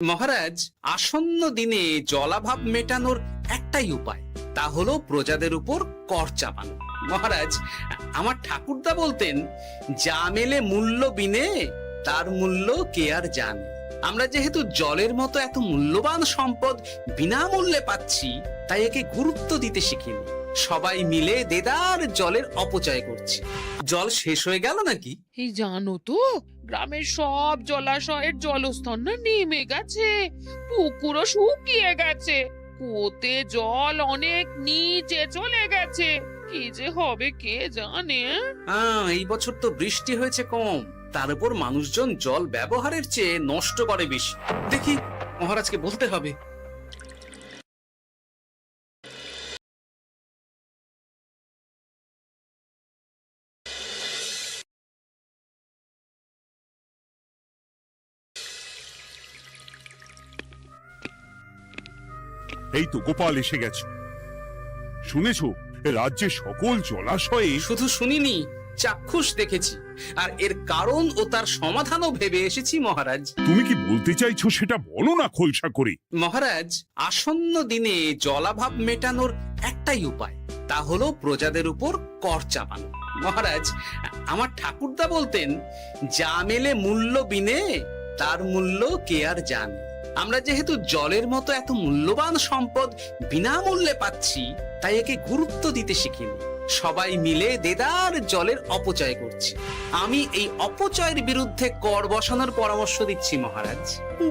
মহারাজ, আসন্ন দিনে জলাভাব মেটানোর একটাই উপায়, তা হলো প্রজাদের উপর কর চাপানো। মহারাজ, আমার ঠাকুরদা বলতেন, যা মেলে মূল্য বিনে তার মূল্য কে আর জানে। আমরা যেহেতু জলের মতো এত মূল্যবান সম্পদ বিনামূল্যে পাচ্ছি, তাই একে গুরুত্ব দিতে শিখিনি। সবাই মিলে দেদার জলের অপচয় করছি। জল শেষ হয়ে গেল নাকি? এই জানো তো, গ্রামের সব জলাশয়ের জলস্তর না নেমে গেছে, পুকুরও শুকিয়ে গেছে, কুয়োতে জল অনেক নিচে চলে গেছে। কি যে হবে কে জানে। এই বছর তো বৃষ্টি হয়েছে কম, তার উপর মানুষজন জল ব্যবহারের চেয়ে নষ্ট করে বেশি। দেখি, মহারাজকে বলতে হবে। এই তো গোপাল এসে গেছে। শুনেছো, রাজ্যে সকল জলাশয়ে শুধু শুনিনি, চাক্ষুষ দেখেছি, আর এর কারণ ও তার সমাধানও ভেবে এসেছি মহারাজ। তুমি কি বলতে চাইছো সেটা বলো না খোলসা করে। মহারাজ, আসন্ন দিনে জলাভাব মেটানোর একটাই উপায়, তা হলো প্রজাদের উপর কর চাপানো। মহারাজ, আমার ঠাকুরদা বলতেন, যা মেলে মূল্য বিনে তার মূল্য কে আর জানে। আমরা যেহেতু জলের মতো এত মূল্যবান সম্পদ বিনামূল্যে পাচ্ছি, তাই একে গুরুত্ব দিতে শিখিনি। সবাই মিলে দেদার জলের অপচয় করছি। আমি এই অপচয়ের বিরুদ্ধে কর বসানোর পরামর্শ দিচ্ছি মহারাজ।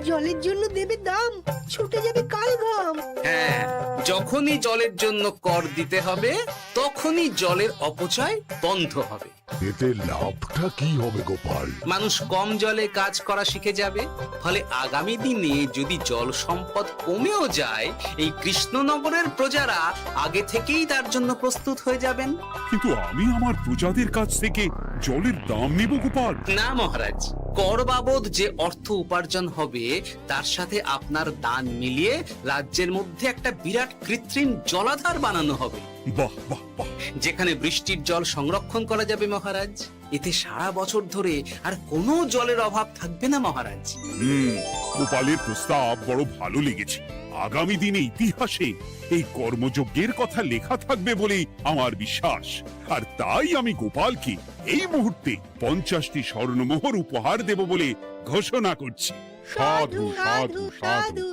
জলের জন্য দেবে দাম, ছুটে যাবে কাল ঘাম। হ্যাঁ, যখনই জলের জন্য কর দিতে হবে, তখনই জলের অপচয় বন্ধ হবে। এতে লাভটা কি হবে গোপাল? মানুষ কম জলে কাজ করা শিখে যাবে, ফলে আগামী দিনে যদি জল সম্পদ কমেও যায়, এই কৃষ্ণনগরের প্রজারা আগে থেকেই তার জন্য প্রস্তুত হয়ে যাবেন। কিন্তু আমি আমার প্রজাদের কাছ থেকে জলের দাম নেব গোপাল? না মহারাজ, কর বাবদ যে অর্থ উপার্জন হবে, তার সাথে আপনার দান মিলিয়ে রাজ্যের মধ্যে একটা বিরাট কৃত্রিম জলাধার বানানো হবে, বাহ বাহ বাহ! যেখানে বৃষ্টির জল সংরক্ষণ করা যাবে মহারাজ। এতে সারা বছর ধরে আর কোনো জলের অভাব থাকবে না মহারাজ। গোপালের প্রস্তাব বড় ভালো লেগেছে। আগামী দিনে ইতিহাসে এই কর্মযজ্ঞের কথা লেখা থাকবে বলেই আমার বিশ্বাস। আর তাই আমি গোপালকে এই মুহূর্তে 50টি স্বর্ণমোহর উপহার দেব বলে ঘোষণা করছি। সাধু সাধু সাধু।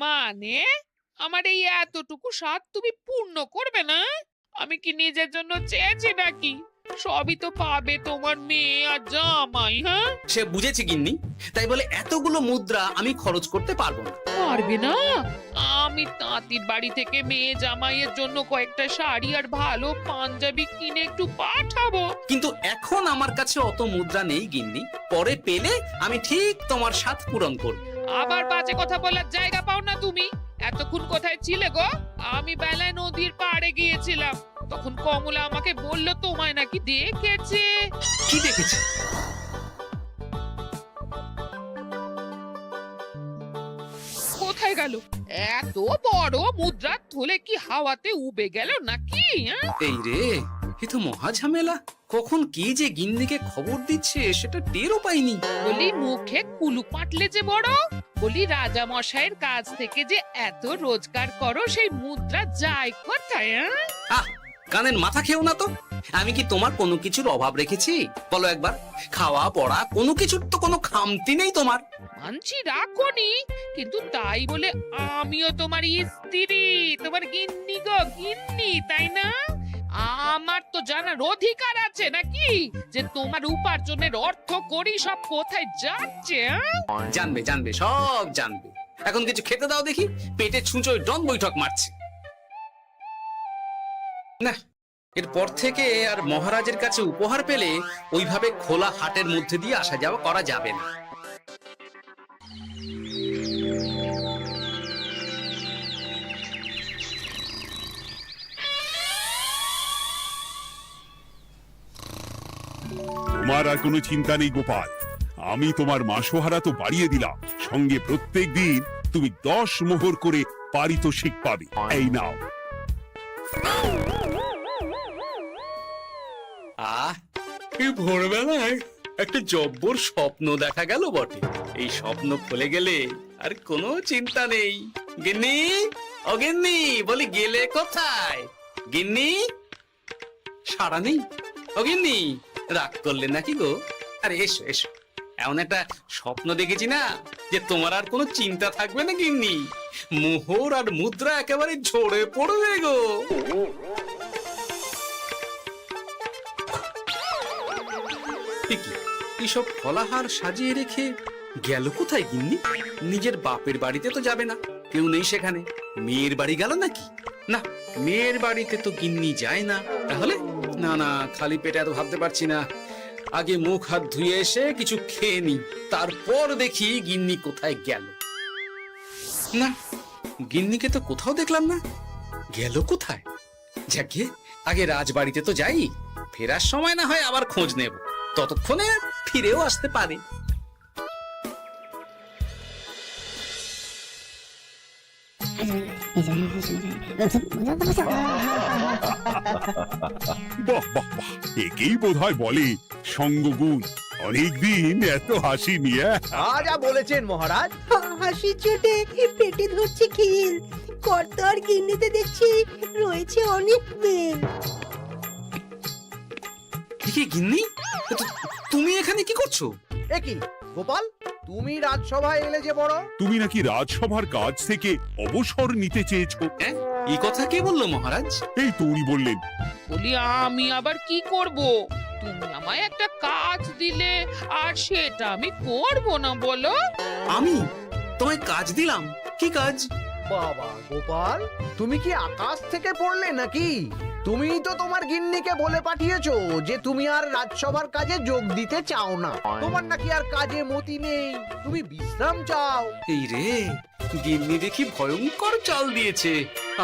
মানে আমার এই এতটুকু স্বাদ তুমি পূর্ণ করবে না? আমি কি নিজের জন্য চেয়েছি নাকি? সবই তো পাবে তোমার মেয়ে আর জামাই। হ্যাঁ, সে বুঝেছে গিন্নি, তাই বলে এতগুলো মুদ্রা আমি খরচ করতে পারবো না। পারবে না? আমি তাঁতির বাড়ি থেকে মেয়ে জামাইয়ের জন্য কয়েকটা শাড়ি আর ভালো পাঞ্জাবি কিনে একটু পাঠাবো। কিন্তু এখন আমার কাছে অত মুদ্রা নেই গিন্নি, পরে পেলে আমি ঠিক তোমার স্বাদ পূরণ করব। আবার বাজে কথা বলার জায়গা পাও না তুমি। এতক্ষণ কোথায় ছিলে গো? আমি বেলায় নদীর পাড়ে গিয়েছিলাম, তখন কমলা আমাকে বলল তোমায় নাকি দেখেছে। কি দেখেছি? কোথায় গেল? এত বড় মুদ্রা থলে কি হাওয়াতে উবে গেল নাকি? এই রে, এ তো মহা ঝামেলা। কখন কে যে গিন্নিকে খবর দিচ্ছে সেটা টেরও পাইনি। বলি মুখে কুলু পাটলে যে বড়, বলি রাজা মশাইয়ের কাছ থেকে যে এত রোজগার করো, সেই মুদ্রা যায় কোথায়? আহ, কানের মাথা খেও না তো। আমি কি তোমার কোনো কিছুর অভাব রেখেছি? বলো একবার। খাওয়া পড়া কোনো কিছুর তো কোনো খামতি নেই তোমার। মানছি রাখোনি, কিন্তু তাই বলে আমিও তোমার স্ত্রী, তোমার গিন্নি গো, গিন্নি, তাই না? আমার তো জানার অধিকার আছে নাকি যে তোমার উপার্জনের অর্থ করি সব কোথায় যাচ্ছে? জানবে জানবে, সব জানবে। এখন কিছু খেতে দাও দেখি, পেটে ছুঁচোয় ডন বৈঠক মারছে। না, এরপর থেকে আর মহারাজের কাছে উপহার পেলে ওইভাবে খোলা হাটের মধ্যে দিয়ে আসা যাওয়া করা যাবে না। তোমার আর কোনো চিন্তা নেই গোপাল, আমি তোমার মাসোহারা তো বাড়িয়ে দিলাম, সঙ্গে প্রত্যেক দিন তুমি 10 মোহর করে পারিতোষিক পাবে। এই নাও। এই ভোরবেলায় একটা জব্বর স্বপ্ন দেখা গেল বটে। এই স্বপ্ন খুলে গেলে আর কোনো চিন্তা নেই। গিন্নি, ও গিন্নি, বলি গেলে কোথায়? গিন্নি, সারা নেই? ও গিন্নি, রাগ করলে নাকি গো? আরে এসো এসো, এমন একটা স্বপ্ন দেখেছি না যে তোমার আর কোনো চিন্তা থাকবে না গিন্নি। মোহর আর মুদ্রা একেবারে ঝরে পড়বে গো। এইসব ফলাহার সাজিয়ে রেখে গেল কোথায় গিন্নি? নিজের বাপের বাড়িতে তো যাবে না, কেউ নেই সেখানে। মেয়ের বাড়ি গেল নাকি? না, মেয়ের বাড়িতে তো গিন্নি যায় না। তাহলে না না, খালি পেটে এত ভাবতে পারছি না। আগে মুখ হাত ধুয়ে এসে কিছু খেয়ে নি, তারপর দেখি গিন্নি কোথায় গেল। না, গিন্নিকে তো কোথাও দেখলাম না। গেল কোথায়? যাকে আগে রাজবাড়িতে তো যাই, ফেরার সময় না হয় আবার খোঁজ নেব, ততক্ষণে ফিরেও আসতে পারে। বাহ বাহ বাহ, একেই বোধহয় বলে সঙ্গগুণ। অনেকদিন এত হাসি নিয়ে। যা বলেছেন মহারাজ। হাসির চোটে পেটে ধরছে খিল। কর্তার গিন্নিতে দেখছি রয়েছে অনেক বেল। কি গিন্নি, তুমি এখানে কি করছো? এ কি গোপাল, তুমি রাজসভায় এলে যে বড়? তুমি নাকি রাজসভার কাজ থেকে অবসর নিতে চেয়েছো? হ্যাঁ, এই কথা কে বললো মহারাজ? এই তো উনি বললেন। বলি আমি আবার কি করব? তুমি আমায় একটা কাজ দিলে আর সেটা আমি করব না বলো? আমি তোমায় কাজ দিলাম? কি কাজ? বাবা গোপাল, তুমি কি আকাশ থেকে পড়লে নাকি? তুমি তো তোমার গিন্নিকে বলে পাঠিয়েছো যে তুমি আর রাজসভার কাজে যোগ দিতে চাও না। তোমার নাকি আর কাজে মতি নেই, তুমি বিশ্রাম চাও। এই রে, গিন্নি দেখি ভয়ঙ্কর চাল দিয়েছে।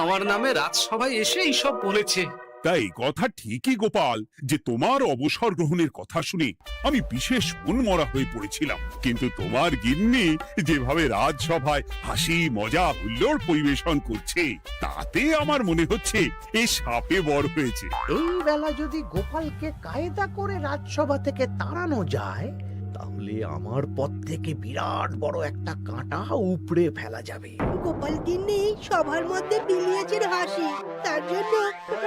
আমার নামে রাজসভায় এসে এইসব বলেছে। তাই কথা ঠিকই গোপাল, যে তোমার অবসর গ্রহণের কথা শুনে আমি বিশেষ মনমরা হয়ে পড়েছিলাম। কিন্তু তোমার গিন্নি যেভাবে রাজসভায় হাসি মজা হুল্লোড় পরিবেশন করছে, তাতে আমার মনে হচ্ছে এ সাপে বর হয়েছে। এই বেলা যদি গোপালকে কায়দা করে রাজসভা থেকে তাড়ানো যায়, তাহলে আমার পথ থেকে বিরাট বড় একটা কাঁটা উপড়ে ফেলা যাবে। গোপাল গিন্নি সবার মধ্যে বিলিয়েছেন হাসি, তার জন্য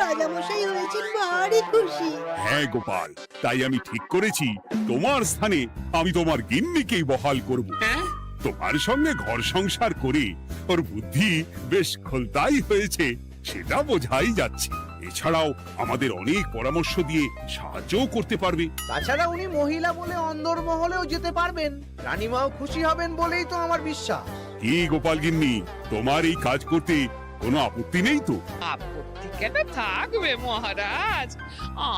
রাজামশাই হয়েছেন ভারী খুশি। হ্যাঁ গোপাল, তাই আমি ঠিক করেছি তোমার স্থানে আমি তোমার গিন্নিকেই বহাল করব। হ্যাঁ, তোমার সঙ্গে ঘর সংসার করে ওর বুদ্ধি বেশ খোলতাই হয়েছে, সেটা বোঝাই যাচ্ছে। এছাড়াও আমাদের অনেক পরামর্শ দিয়ে সাহায্যও করতে পারবে। তাছাড়া উনি মহিলা বলে অন্দরমহলেও যেতে পারবেন, রানীমাও খুশি হবেন বলেই তো আমার বিশ্বাস। কি গোপাল গিন্নি, তোমার এই কাজ করতে কোনো আপত্তি নেই তো? আপত্তি কেন থাকবে মহারাজ?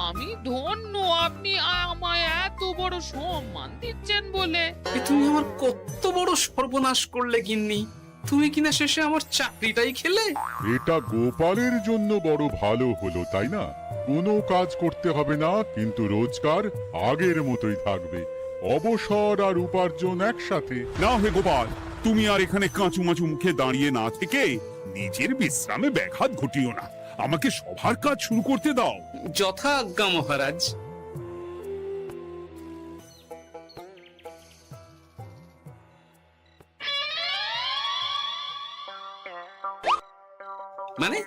আমি ধন্য আপনি আমায় এত বড় সম্মান দিচ্ছেন বলে। এ তুমি আমার কত বড় সর্বনাশ করলে গিন্নি। তুমি কিনা শেষে আমার চাকরিটাই খেলে। এটা গোপালের জন্য বড় ভালো হলো, তাই না? কোনো কাজ করতে হবে না, কিন্তু রোজগার আগের মতোই থাকবে। অবসর আর উপার্জন একসাথে। না হে গোপাল, তুমি আর এখানে কাঁচু মাচু মুখে দাঁড়িয়ে না থেকে নিজের বিশ্রামে ব্যাঘাত ঘটিও না। আমাকে সবার কাজ শুরু করতে দাও। যথা আজ্ঞা মহারাজ। মানে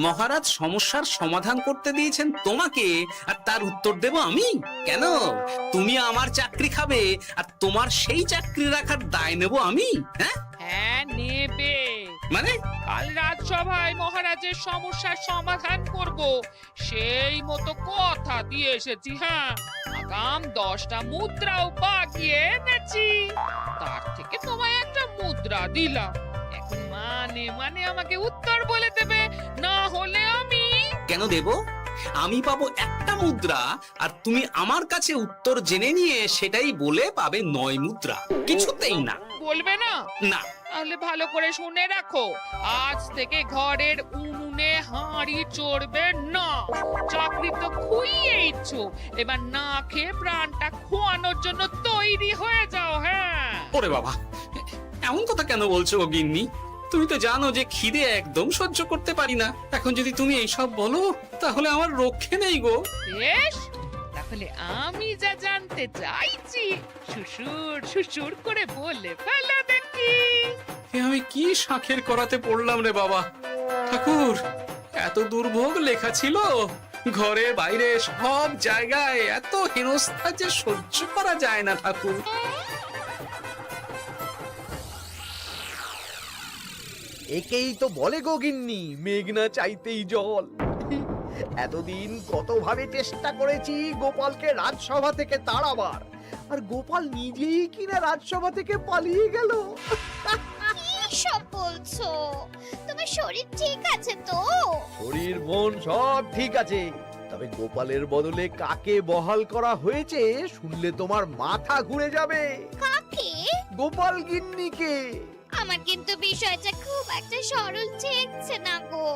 মহারাজ সমস্যার সমাধান করতে দিয়েছেন তোমাকে, আর তার উত্তর দেব আমি? কেন? তুমি আমার চাকরি খাবে আর তোমার সেই চাকরি রাখার দায় নেব আমি? হ্যাঁ হ্যাঁ, নেবে। মানে কাল রাজসভায় মহারাজের সমস্যার সমাধান করব, সেই মতো কথা দিয়ে এসেছি। হ্যাঁ, আগাম 10টা মুদ্রাও বাগিয়ে এনেছি। তার থেকে তোমায় একটা মুদ্রা দিলাম। এখন মানে আমাকে উত্তর বলে দেবে, না হলে আমি। কেন দেব? আমি পাবো একটা মুদ্রা আর তুমি আমার কাছে উত্তর জেনে নিয়ে সেটাই বলে পাবে 9 মুদ্রা। কিছুতেই না। বলবে না? না। তাহলে ভালো করে শুনে রাখো, আজ থেকে ঘরের উনুনে হাঁড়ি চড়বে না। চাকরি তো খুইয়েইছো, এবার না খেয়ে প্রাণটা খোয়ানোর জন্য তৈরি হয়ে যাও। হ্যাঁ। ওরে বাবা, এমন কথা কেন বলছো গো গিন্নি? তুমি তো জানো যে খিদে একদম সহ্য করতে পারি না। এখন যদি তুমি এইসব বলো তাহলে আমার রক্ষে নেই গো। বেশ, তাহলে আমি যা জানতে চাইছি শ্বশুর শ্বশুর করে বলে ফেলো দেখি। এ আমি কি শাঁখের করাতে পড়লাম রে বাবা। ঠাকুর, এত দুর্ভোগ লেখা ছিল, ঘরে বাইরে সব জায়গায় এত হেনস্থা যে সহ্য করা যায় না ঠাকুর। একেই তো বলে গো গিন্নি, মেঘ না চাইতেই জল। এতদিন কতভাবে চেষ্টা করেছি গোপালকে রাজসভা থেকে তাড়াবার, আর গোপাল নিজেই কিনা রাজসভা থেকে পালিয়ে গেল। কি সব বলছো? তোমার শরীর ঠিক আছে তো? শরীর মন সব ঠিক আছে, তবে গোপালের বদলে কাকে বহাল করা হয়েছে শুনলে তোমার মাথা ঘুরে যাবে। কাকে? গোপাল গিন্নিকে। আমার কিন্তু বিষয়টা খুব একটা সরল ঠেকছে না গো।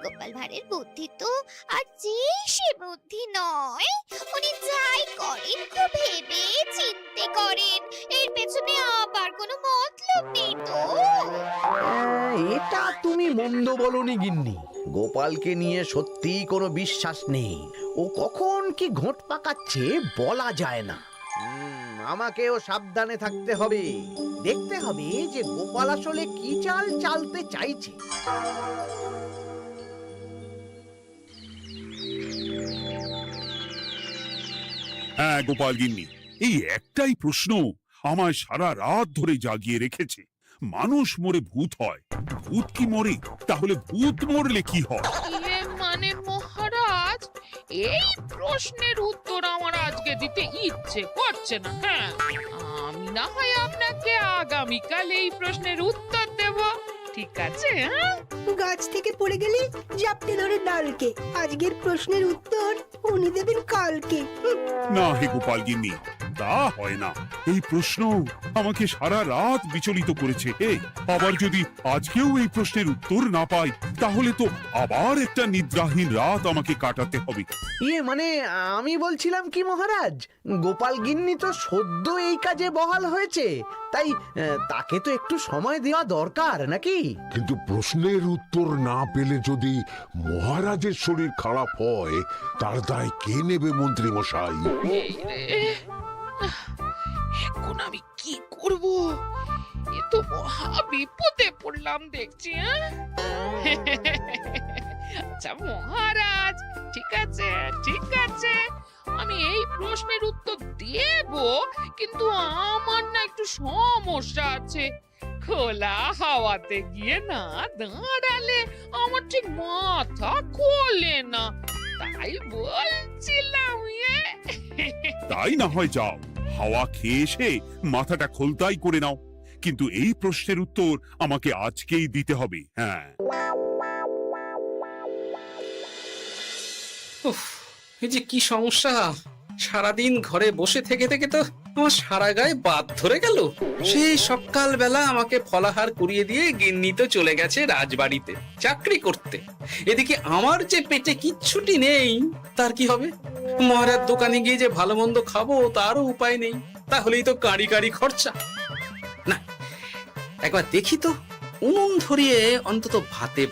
গোপাল ভাঁড়ের বুদ্ধি তো আর যে সে বুদ্ধি নয়। উনি যাই করেন খুব ভেবে চিন্তে করেন, এর পেছনে আবার কোনো মতলব নেই তো। এটা তুমি মন্দ বলনি গিন্নি। গোপালকে নিয়ে সত্যি কোনো বিশ্বাস নেই। ও কখন কি ঘোট পাকাচ্ছে বলা যায় না। আমাকেও সাবধানে থাকতে হবে। দেখতে হবে যে গোপাল আসলে কি চাল চালতে চাইছে। হ্যাঁ গোপাল গিন্নি, এই একটাই প্রশ্ন আমায় সারা রাত ধরে জাগিয়ে রেখেছে। মানুষ মরে ভূত হয়, ভূত কি মরে? তাহলে ভূত মরলে কি হয়? মানে মহারাজ, এই প্রশ্নের উত্তর আমার আজকে দিতে ইচ্ছে করছে না। হ্যাঁ, আমি না হয় আপনাকে আগামীকাল এই প্রশ্নের উত্তর দেব, ঠিক আছে? হ্যাঁ, গাছ থেকে পড়ে গেলে জাপটে ধরে ডালকে। আজকের প্রশ্নের উত্তর উনি দেবেন কালকে। না হে গোপাল গিন্নি, তা হয় না। এই প্রশ্ন আমাকে সারা রাত বিচলিত করেছে। আবার যদি আজকেও এই প্রশ্নের উত্তর না পাই তাহলে তো আবার একটা নিদ্রাহীন রাত আমাকে কাটাতে হবে। মানে আমি বলছিলাম কি মহারাজ, গোপাল গিন্নি তো সদ্য এই কাজে বহাল হয়েছে, তাই তাকে তো একটু সময় দেওয়া দরকার নাকি? কিন্তু প্রশ্নের উত্তর না পেলে যদি মহারাজের শরীর খারাপ হয় তার দায় কে নেবে মন্ত্রী মশাই? এই রে, এখন আমি কি করব? এ তো মহা বিপদে পড়লাম দেখছি। আচ্ছা মহারাজ, ঠিক আছে ঠিক আছে, আমি এই প্রশ্নের উত্তর দেব, কিন্তু আমার না একটু সমস্যা আছে। খোলা হাওয়াতে গিয়ে না দাঁড়ালে আমার ঠিক মাথা খোলে না, তাই বলছিলাম। তাই না হয় যাও, হাওয়া খেয়ে এসে মাথাটা খোলতাই করে নাও, কিন্তু এই প্রশ্নের উত্তর আমাকে আজকেই দিতে হবে। হ্যাঁ, উফ, এই যে কি সমস্যা! সারাদিন ঘরে বসে থেকে থেকে তো আমার সারা গায়ে বাদ ধরে গেল। সেই সকাল বেলা আমাকে ফলাহার করিয়ে দিয়ে গিন্নি তো চলে গেছে রাজবাড়িতে চাকরি করতে। এদিকে আমার যে পেটে কিচ্ছুটি নেই, তার কি হবে? মহারাজ দোকানে গিয়ে যে ভালো মন্দ খাবো তারও উপায় নেই। তাহলেই তো কাঁড়ি কাঁড়ি খরচা। না, একবার দেখি তো উনুন ধরিয়ে অন্তত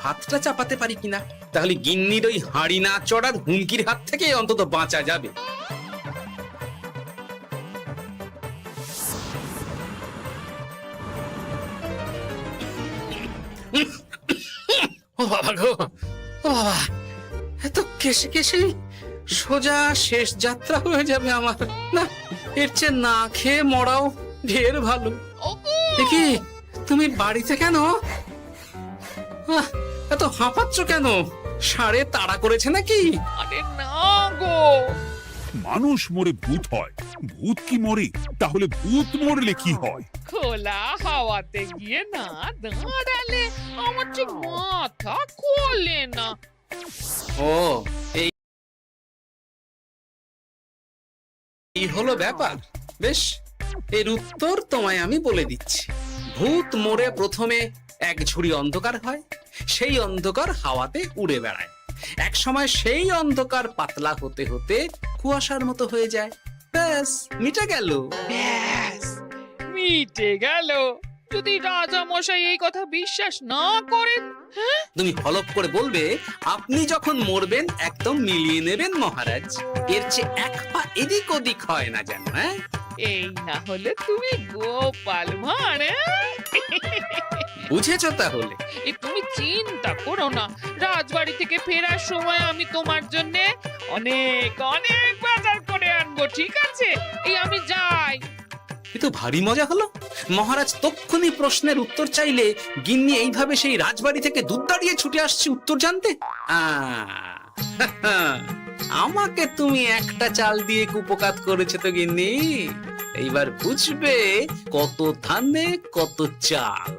ভাতটা চাপাতে পারি কিনা। তাহলে গিন্নির ওই হাঁড়ি না চড়ার হুমকির হাত থেকে অন্তত বাঁচা যাবে। ও বাবা গো, ও বাবা, এত কেসে কেসে সোজা শেষ যাত্রা হয়ে যাবে আমার। না, এর চেয়ে না খেয়ে মরাও ঢের ভালো। দেখি তুমি বাড়িতে কেন? এত হাঁপাচ্ছ কেন? ষাঁড়ে তাড়া করেছে নাকি? আরে না গো, মানুষ মরে ভূত হয়, ভূত কি মরে? তাহলে ভূত মরলে কি হয়? খোলা হাওয়াতে গিয়ে না দাঁড়ালে আমার ঠিক মাথা খোলে না। ও, এই এই হলো ব্যাপার। বেশ, এর উত্তর তোমায় আমি বলে দিচ্ছি। ভূত মরে প্রথমে এক ঝুড়ি অন্ধকার হয়, সেই অন্ধকার হাওয়াতে উড়ে বেড়ায়। এক সময় সেই অন্ধকার পাতলা হতে হতে কুয়াশার মতো হয়ে যায়। ব্যাস, মিটে গেল। ব্যাস, মিটে গেল। যদি রাজা মশাই এই কথা বিশ্বাস না করেন, তুমি হলপ করে বলবে আপনি যখন মরবেন একদম মিলিয়ে নেবেন মহারাজ। এর চেয়ে এক পা এদিক ওদিক হয় না যেন। হ্যাঁ, এই না হলে তুমি গোপাল ভাঁড়। বুঝেছো তাহলে? এই তুমি চিন্তা করো না, রাজবাড়ি থেকে ফেরার সময় আমি তোমার জন্য অনেক অনেক বাজার করে আনবো, ঠিক আছে? এই আমি যাই। কিন্তু ভারী মজা হলো। মহারাজ তক্ষুনি প্রশ্নের উত্তর চাইলে গিন্নি এইভাবে সেই রাজবাড়ি থেকে দুধ দাঁড়িয়ে ছুটে আসছে উত্তর জানতে। আমাকে তুমি একটা চাল দিয়ে কুপকাত করেছে তো গিন্নি। এইবার বুঝবে কত ধানে কত চাল।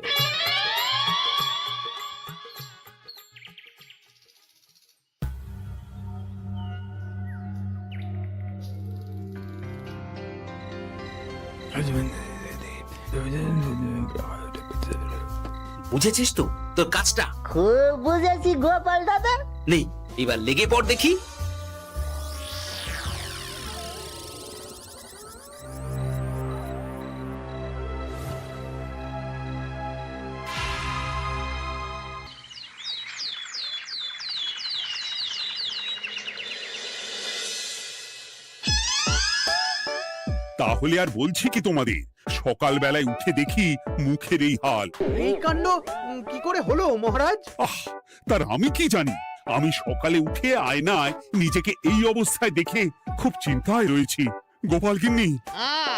বুঝেছিস তো তোর কাজটা? খুব বুঝেছি গোপাল দাদা। নেই, এবার লেগে পড় দেখি। তাহলে আর বলছি কি তোমাদের, সকালবেলায় উঠে দেখি মুখের এই হাল। এই কাণ্ড কি করে হলো মহারাজ? আহ, তার আমি কি জানি। আমি সকালে উঠে আয়নায় নিজেকে এই অবস্থায় দেখে খুব চিন্তায় রয়েছি। গোপাল গিন্নি,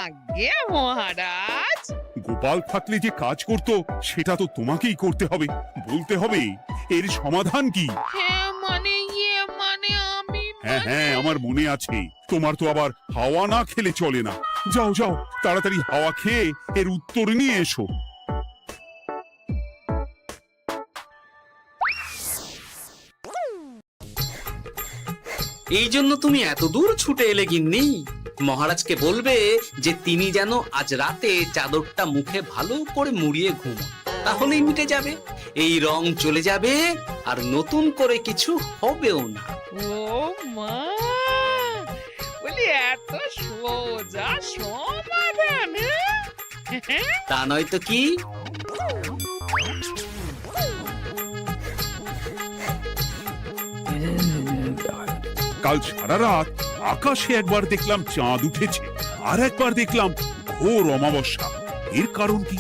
আগে মহারাজ, গোপাল থাকলে যে কাজ করতো সেটা তো তোমাকেই করতে হবে। বলতে হবে এর সমাধান কি। মানে আমি হ্যাঁ হ্যাঁ, আমার মনে আছে। তোমার তো আবার হাওয়া না খেলে চলে না। যাও যাও, তাড়াতাড়ি হাওয়া খেয়ে এর উত্তর নিয়ে এসো। এই জন্য তুমি এত দূর ছুটে এলে গিন্নি। মহারাজকে বলবে যে তিনি যেন আজ রাতে চাদরটা মুখে ভালো করে মুড়িয়ে ঘুমোন, তাহলেই মিটে যাবে। এই রং চলে যাবে আর নতুন করে কিছু হবেও না। ও মা, বলি এত সোজা সমাধান? তা নয় তো কি? কাল সারা রাত আকাশে একবার দেখলাম চাঁদ উঠেছে, আর একবার দেখলাম ঘোর অমাবস্যা। এর কারণ কি?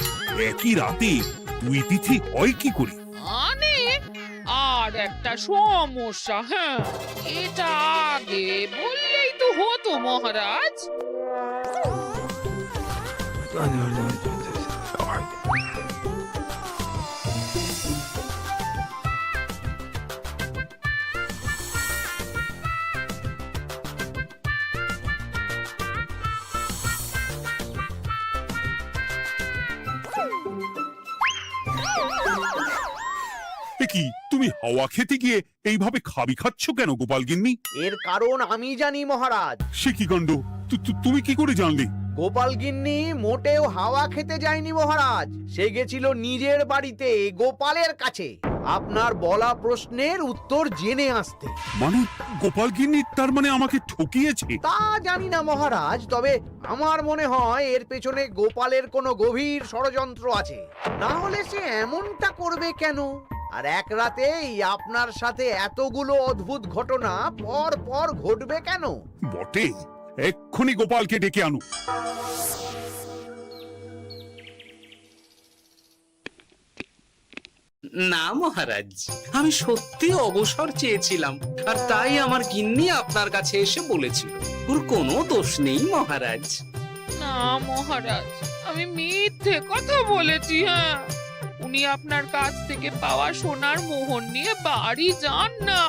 একই রাতে দুই তিথি হয় কি করে? মানে আর একটা সমস্যা। হ্যাঁ, এটা আগে বললেই তো হতো মহারাজ। এ কি, তুমি হাওয়া খেতে গিয়ে এইভাবে খাবি খাচ্ছ কেন গোপাল গিন্নি? এর কারণ আমি জানি মহারাজ। সে কি কাণ্ড! তুমি কি করে জানলে? গোপাল গিন্নি মোটেও হাওয়া খেতে যায়নি মহারাজ। সে গেছিল নিজের বাড়িতে গোপালের কাছে আপনার বলা প্রশ্নের উত্তর জেনে আসতে। মানে গোপাল গিন্নি তার মানে আমাকে ঠকিয়েছে? তা জানি না মহারাজ, তবে আমার মনে হয় এর পেছনে গোপালের কোনো গভীর ষড়যন্ত্র আছে। না হলে সে এমনটা করবে কেন? আর এক রাতেই আপনার সাথে এতগুলো অদ্ভুত ঘটনা পর পর ঘটবে কেন? বটে, এক্ষুনি গোপালকে ডেকে আনো। না মহারাজ, আমি সত্যি অবসর চেয়েছিলাম, আর তাই আমার গিন্নি আপনার কাছে এসে বলেছিল। ওর কোনো দোষ নেই মহারাজ। না মহারাজ, আমি মিথ্যে কথা বলেছি। হ্যাঁ, উনি আপনার কাছ থেকে পাওয়া সোনার মোহর নিয়ে বাড়ি যান না,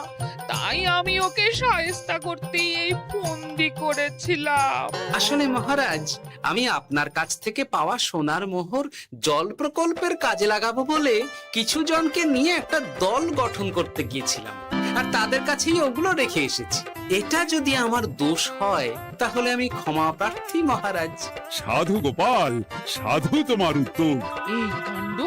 তাই আমি ওকে শায়েস্তা করতে এই ফন্দি করেছিলাম। আসলে মহারাজ, আমি আপনার কাছ থেকে পাওয়া সোনার মোহর জল প্রকল্পের কাজে লাগাবো বলে কিছু জনকে নিয়ে একটা দল গঠন করতে গিয়েছিলাম। আর তাদের কাছেই ওগুলো রেখে এসেছি। এটা যদি আমার দোষ হয় তাহলে আমি ক্ষমা প্রার্থী মহারাজ। সাধু গোপাল, সাধু তোমার উত্তর। এই কাণ্ড!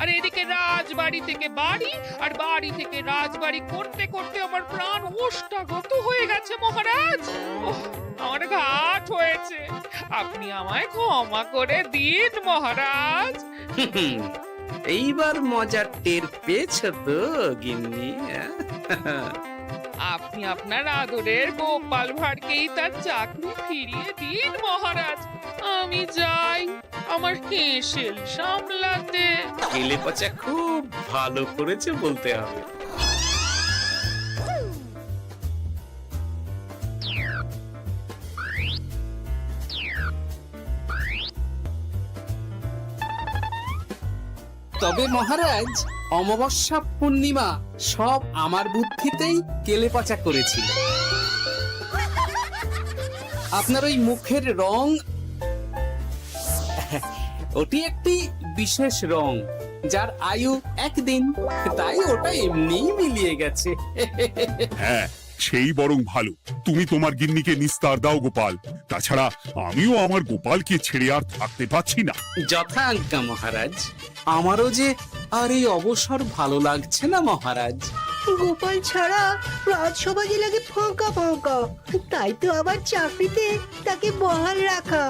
আর এদিকে রাজবাড়ি থেকে বাড়ি আর বাড়ি থেকে রাজবাড়ি করতে করতে আমার প্রাণ ওষ্ঠাগত হয়ে গেছে মহারাজ। ওহ, আমার ঘাট হয়েছে, আপনি আমায় ক্ষমা করে দিন মহারাজ। হুম, এইবার মজার টের পেয়েছ তো গিন্নি? আপনি আপনার আদরের গোপাল ভাঁড়কেই তার চাকরি ফিরিয়ে দিন মহারাজ। আমি যাই আমার হেসেল সামলাতে। কেলে পচা খুব ভালো করেছে বলতে হবে। তবে মহারাজ, অমাবস্যা পূর্ণিমা সব আমার বুদ্ধিতেই কেলেপচা করেছিল। আপনার ওই মুখের রং, ওটি একটি বিশেষ রং যার আয়ু একদিন, তাই ওটা এমনিই মিলিয়ে গেছে। হ্যাঁ, সেই বরং ভালো। তুমি তোমার গিন্নিকে নিস্তার দাও গোপাল। তাছাড়া আমিও আমার গোপালকে ছেড়ে আর থাকতে পারছি না। যথা আজ্ঞা মহারাজ। আমারও যে আর এই অবসর ভালো লাগছে না মহারাজ। গোপাল ছাড়া রাজসভা যে লাগে ফাঁকা ফাঁকা, তাই তো আবার চাকরিতে তাকে বহাল রাখা।